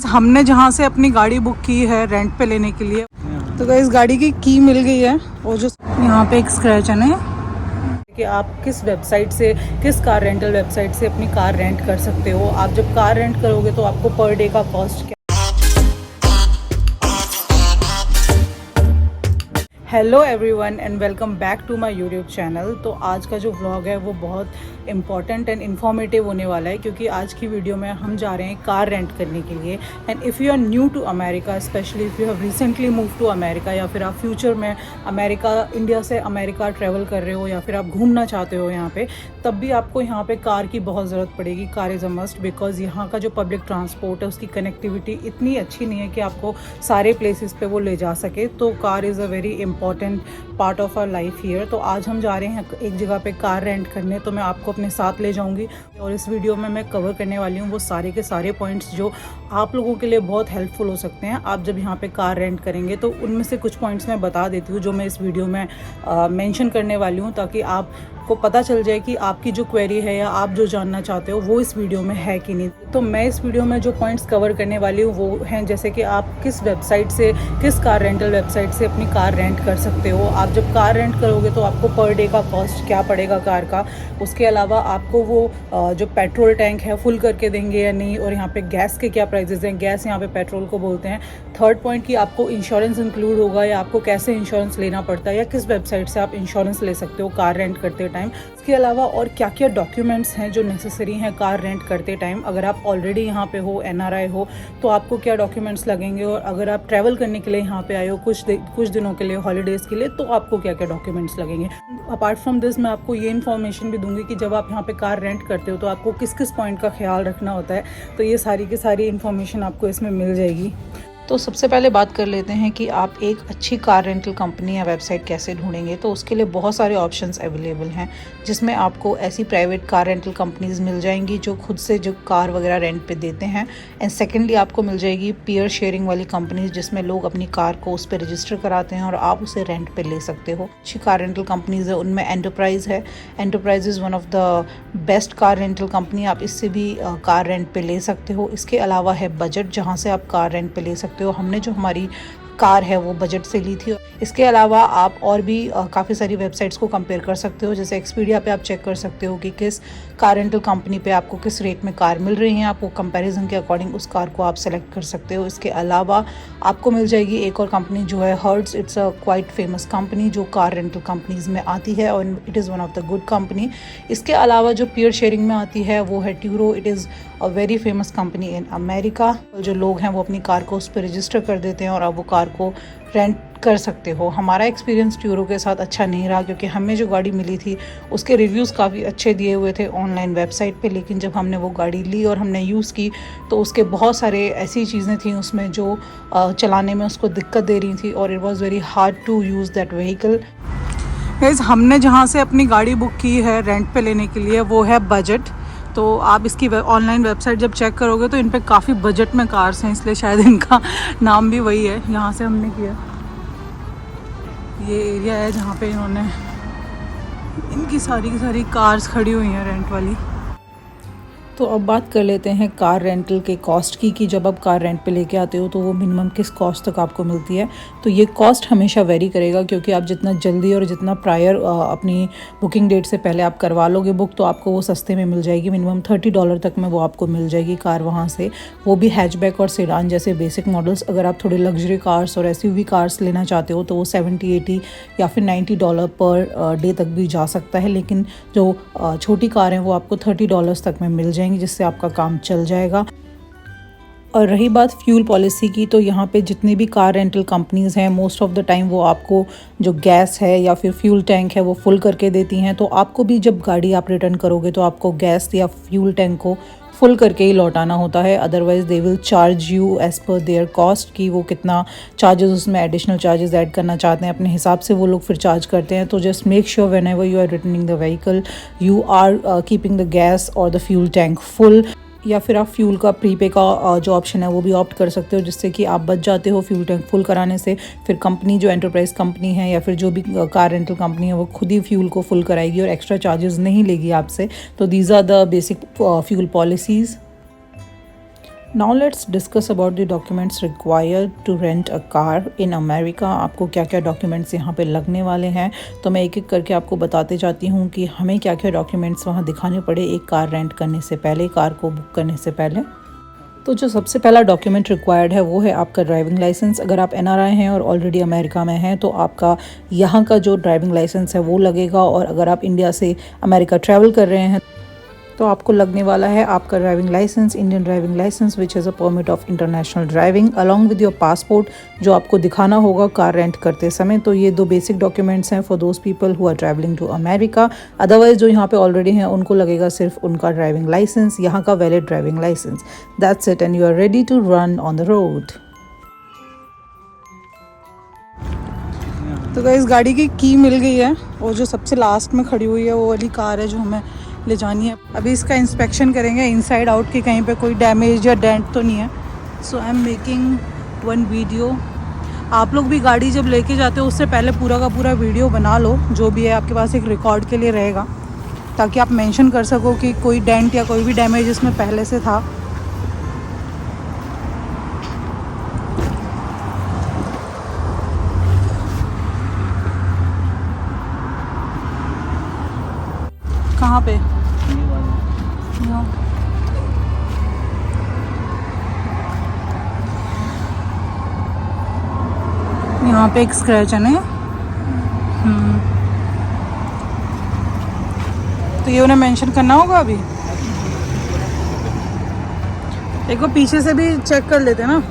हमने जहाँ से अपनी गाड़ी बुक की है रेंट पे लेने के लिए, तो गाइस गाड़ी की मिल गई है। और जो यहाँ पे एक स्क्रैच है ना, कि आप किस वेबसाइट से, किस कार रेंटल वेबसाइट से अपनी कार रेंट कर सकते हो। आप जब कार रेंट करोगे तो आपको पर डे का कॉस्ट क्या। Hello everyone and welcome back to my YouTube channel. तो आज का जो व्लॉग है वो बहुत इंपॉर्टेंट एंड इन्फॉर्मेटिव होने वाला है, क्योंकि आज की वीडियो में हम जा रहे हैं कार रेंट करने के लिए। And if you are new to America, especially if you have recently move to America, या फिर आप फ्यूचर में इंडिया से अमेरिका ट्रैवल कर रहे हो, या फिर आप घूमना चाहते हो यहाँ पे, तब भी आपको यहाँ पे कार की बहुत ज़रूरत पड़ेगी। Car is a must, because यहाँ का जो पब्लिक ट्रांसपोर्ट है उसकी कनेक्टिविटी इतनी अच्छी नहीं है कि आपको सारे प्लेसेस पे वो ले जा सके। तो car is a very important part of our life here. तो आज हम जा रहे हैं एक जगह पे कार रेंट करने, तो मैं आपको अपने साथ ले जाऊंगी और इस वीडियो में मैं कवर करने वाली हूँ वो सारे के सारे पॉइंट्स जो आप लोगों के लिए बहुत हेल्पफुल हो सकते हैं। आप जब यहाँ पे कार रेंट करेंगे तो उनमें से कुछ पॉइंट्स मैं बता देती हूँ जो मैं इस वीडियो में मेंशन करने वाली हूँ, ताकि आपको पता चल जाए कि आपकी जो क्वेरी है या आप जो जानना चाहते हो वो इस वीडियो में है कि नहीं। तो मैं इस वीडियो में जो पॉइंट्स कवर करने वाली हूँ वो हैं, जैसे कि आप किस वेबसाइट से, किस कार रेंटल वेबसाइट से अपनी कार रेंट कर सकते हो। आप जब कार रेंट करोगे तो आपको पर डे का कॉस्ट क्या पड़ेगा कार का। उसके अलावा आपको वो जो पेट्रोल टैंक है फुल करके देंगे या नहीं, और यहाँ पे गैस के क्या प्राइजेस हैं, गैस यहाँ पे पेट्रोल को बोलते हैं। थर्ड पॉइंट कि आपको इंश्योरेंस इंक्लूड होगा या आपको कैसे इंश्योरेंस लेना पड़ता है, या किस वेबसाइट से आप इंश्योरेंस ले सकते हो कार रेंट करते टाइम। इसके अलावा और क्या क्या डॉक्यूमेंट्स हैं जो नेसेसरी हैं कार रेंट करते टाइम। अगर आप ऑलरेडी यहाँ पे हो, NRI हो, तो आपको क्या डॉक्यूमेंट्स लगेंगे, और अगर आप ट्रैवल करने के लिए यहाँ पे आए हो कुछ दिनों के लिए, हॉलीडेज़ के लिए, तो आपको क्या क्या डॉक्यूमेंट्स लगेंगे। अपार्ट फ्रॉम दिस मैं आपको ये इन्फॉर्मेशन भी दूंगी कि जब आप यहाँ पे कार रेंट करते हो तो आपको किस किस पॉइंट का ख्याल रखना होता है। तो ये सारी की सारी इन्फॉर्मेशन आपको इसमें मिल जाएगी। तो सबसे पहले बात कर लेते हैं कि आप एक अच्छी कार रेंटल कंपनी या वेबसाइट कैसे ढूंढेंगे। तो उसके लिए बहुत सारे ऑप्शंस अवेलेबल हैं, जिसमें आपको ऐसी प्राइवेट कार रेंटल कंपनीज मिल जाएंगी जो खुद से जो कार वगैरह रेंट पे देते हैं। एंड सेकेंडली आपको मिल जाएगी पीयर शेयरिंग वाली कंपनीज, जिसमें लोग अपनी कार को उस पर रजिस्टर कराते हैं और आप उसे रेंट पे ले सकते हो। अच्छी कार रेंटल कंपनीज है, उनमें एंटरप्राइज है। Enterprise is one of the best car rental company, आप इससे भी कार रेंट पे ले सकते हो। इसके अलावा है बजट, जहाँ से आप कार रेंट पे ले सकते हो। हमने जो हमारी कार है वो बजट से ली थी। इसके अलावा आप और भी काफ़ी सारी वेबसाइट्स को कंपेयर कर सकते हो, जैसे एक्सपीडिया पे आप चेक कर सकते हो कि किस कार रेंटल कंपनी पे आपको किस रेट में कार मिल रही है। आपको कंपैरिजन के अकॉर्डिंग उस कार को आप सेलेक्ट कर सकते हो। इसके अलावा आपको मिल जाएगी एक और कंपनी जो है hertz. It's a quite famous company जो कार रेंटल कंपनीज में आती है, और it is one of the good company. इसके अलावा जो पीयर शेयरिंग में आती है वो है Turo. It is a very famous company in America. जो लोग हैं वो अपनी कार को उस पर रजिस्टर कर देते हैं और अब वो कार को रेंट कर सकते हो। हमारा एक्सपीरियंस ट्यूरो के साथ अच्छा नहीं रहा, क्योंकि हमें जो गाड़ी मिली थी उसके रिव्यूज़ काफ़ी अच्छे दिए हुए थे ऑनलाइन वेबसाइट पे, लेकिन जब हमने वो गाड़ी ली और हमने यूज़ की तो उसके बहुत सारे ऐसी चीज़ें थी उसमें जो चलाने में उसको दिक्कत दे रही थी, और it was very hard to use that vehicle. Guys हमने जहाँ से अपनी गाड़ी बुक की है रेंट पे लेने के लिए वो है बजट। तो आप इसकी ऑनलाइन वेबसाइट जब चेक करोगे तो इन पे काफ़ी बजट में कार्स हैं, इसलिए शायद इनका नाम भी वही है। यहाँ से हमने किया, ये एरिया है जहाँ पे इन्होंने इनकी सारी की सारी कार्स खड़ी हुई हैं रेंट वाली। तो अब बात कर लेते हैं कार रेंटल के कॉस्ट की, कि जब आप कार रेंट पे लेके आते हो तो वो मिनिमम किस कॉस्ट तक आपको मिलती है। तो ये कॉस्ट हमेशा वेरी करेगा, क्योंकि आप जितना जल्दी और जितना प्रायर अपनी बुकिंग डेट से पहले आप करवा लोगे बुक, तो आपको वो सस्ते में मिल जाएगी। मिनिमम $30 तक में वो आपको मिल जाएगी कार वहाँ से, वो भी हैचबैक और सेडान जैसे बेसिक मॉडल्स। अगर आप थोड़े लग्जरी कार्स और SUV कार्स लेना चाहते हो तो वो $70-80 या फिर $90 पर डे तक भी जा सकता है। लेकिन जो छोटी कार हैं वो आपको $30 तक में मिल जाएगी, जिससे आपका काम चल जाएगा। और रही बात फ्यूल पॉलिसी की, तो यहाँ पे जितनी भी कार रेंटल कंपनीज़ हैं मोस्ट ऑफ द टाइम वो आपको जो गैस है या फिर फ्यूल टैंक है वो फुल करके देती हैं। तो आपको भी जब गाड़ी आप रिटर्न करोगे तो आपको गैस या फ्यूल टैंक को फुल करके ही लौटाना होता है, otherwise they will charge you as per there cost, कि वो कितना चार्जेस उसमें एडिशनल चार्जेस ऐड करना चाहते हैं अपने हिसाब से वो लोग फिर चार्ज करते हैं। तो just make sure whenever you are returning the vehicle you are keeping the gas और द फ्यूल टैंक फुल। या फिर आप फ्यूल का प्रीपे का जो ऑप्शन है वो भी ऑप्ट कर सकते हो, जिससे कि आप बच जाते हो फ्यूल टैंक फुल कराने से। फिर कंपनी जो एंटरप्राइज कंपनी है या फिर जो भी कार रेंटल कंपनी है वो खुद ही फ्यूल को फुल कराएगी और एक्स्ट्रा चार्जेस नहीं लेगी आपसे। तो these are the basic fuel policies. Now let's discuss about the documents required to rent a car in America. आपको क्या क्या डॉक्यूमेंट्स यहाँ पे लगने वाले हैं, तो मैं एक एक करके आपको बताते जाती हूँ कि हमें क्या क्या डॉक्यूमेंट्स वहाँ दिखाने पड़े एक कार रेंट करने से पहले, कार को बुक करने से पहले। तो जो सबसे पहला डॉक्यूमेंट रिक्वायर्ड है वो है आपका ड्राइविंग लाइसेंस। अगर आप NRI हैं और ऑलरेडी अमेरिका में हैं तो आपका यहाँ का जो ड्राइविंग लाइसेंस है वो लगेगा, और अगर आप इंडिया से अमेरिका ट्रैवल कर रहे हैं तो आपको लगने वाला है आपका driving license, Indian driving license which is a permit of international driving, along with your passport, जो आपको दिखाना होगा कार रेंट करते समय। तो ये 2 बेसिक डॉक्यूमेंट्स हैं for those people who are travelling to America. Otherwise जो यहाँ पे ऑलरेडी हैं उनको लगेगा सिर्फ उनका ड्राइविंग लाइसेंस, यहाँ का valid driving license. That's it and you are ready to run on the road. तो गाइस गाड़ी की की मिल गई है, और जो सबसे लास्ट में खड़ी हुई है वो वाली कार है जो हमें ले जानी है। अभी इसका इंस्पेक्शन करेंगे इनसाइड आउट कि कहीं पे कोई डैमेज या डेंट तो नहीं है। सो आई एम मेकिंग 1 वीडियो। आप लोग भी गाड़ी जब लेके जाते हो उससे पहले पूरा का पूरा वीडियो बना लो, जो भी है आपके पास एक रिकॉर्ड के लिए रहेगा, ताकि आप मेंशन कर सको कि कोई डेंट या कोई भी डैमेज इसमें पहले से था। कहाँ पे? यहाँ पे एक स्क्रैच है ना। तो ये उन्हें मेंशन करना होगा। अभी एक बार पीछे से भी चेक कर लेते ना।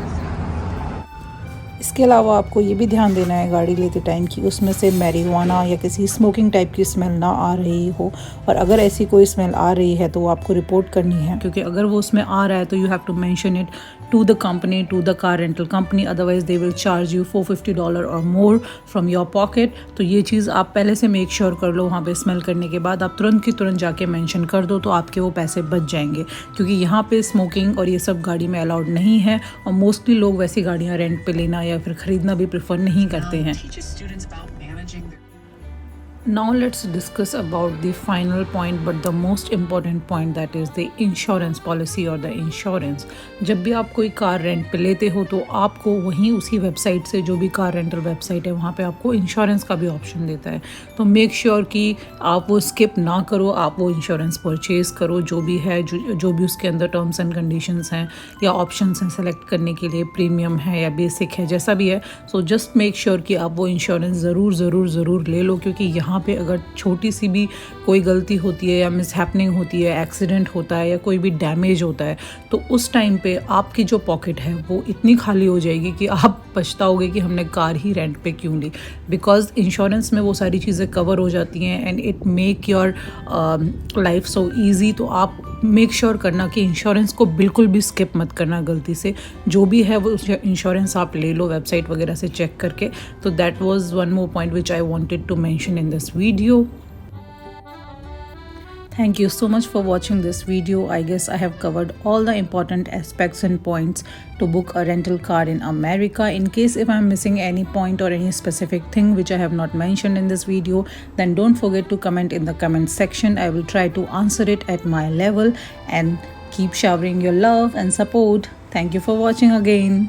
इसके अलावा आपको ये भी ध्यान देना है गाड़ी लेते टाइम कि उसमें से मैरिजुआना या किसी स्मोकिंग टाइप की स्मेल ना आ रही हो, और अगर ऐसी कोई स्मेल आ रही है तो वो आपको रिपोर्ट करनी है, क्योंकि अगर वो उसमें आ रहा है तो you have to mention it to the company, to the car rental company, otherwise they will charge you $450 और मोर फ्रॉम योर पॉकेट। तो ये चीज़ आप पहले से मेक श्योर कर लो। वहाँ पे स्मेल करने के बाद आप तुरंत की तुरंत जाके मेंशन कर दो, तो आपके वो पैसे बच जाएंगे, क्योंकि यहाँ पे स्मोकिंग और ये सब गाड़ी में अलाउड नहीं है, और मोस्टली लोग वैसी गाड़ियाँ रेंट पे लेना या फिर ख़रीदना भी प्रेफर नहीं करते हैं। Now let's discuss about the final point, but the most important point, that is the insurance policy or the insurance। जब भी आप कोई कार रेंट पे लेते हो तो आपको वहीं उसी वेबसाइट से, जो भी कार रेंटल वेबसाइट है वहाँ पे आपको इंश्योरेंस का भी ऑप्शन देता है। तो मेक श्योर कि आप वो स्किप ना करो, आप वो इंश्योरेंस परचेज़ करो, जो भी है, जो भी उसके अंदर टर्म्स एंड कंडीशंस हैं या ऑप्शंस हैं सेलेक्ट करने के लिए, प्रीमियम है या बेसिक है, जैसा भी है। सो जस्ट मेक श्योर कि आप वो इंश्योरेंस ज़रूर ले लो, क्योंकि यहाँ पे अगर छोटी सी भी कोई गलती होती है या मिसहैपनिंग होती है, एक्सीडेंट होता है या कोई भी डैमेज होता है, तो उस टाइम पे आपकी जो पॉकेट है वो इतनी खाली हो जाएगी कि आप पछताओगे कि हमने कार ही रेंट पे क्यों ली। बिकॉज इंश्योरेंस में वो सारी चीज़ें कवर हो जाती हैं and it make your life so easy. तो आप मेक श्योर करना कि इंश्योरेंस को बिल्कुल भी स्किप मत करना गलती से। जो भी है वो इंश्योरेंस आप ले लो वेबसाइट वगैरह से चेक करके। तो that was one more point which I wanted to mention in this video. Thank you so much for watching this video. I guess I have covered all the important aspects and points to book a rental car in America. In case if I'm missing any point or any specific thing which I have not mentioned in this video, then don't forget to comment in the comment section. I will try to answer it at my level, and keep showering your love and support. Thank you for watching again.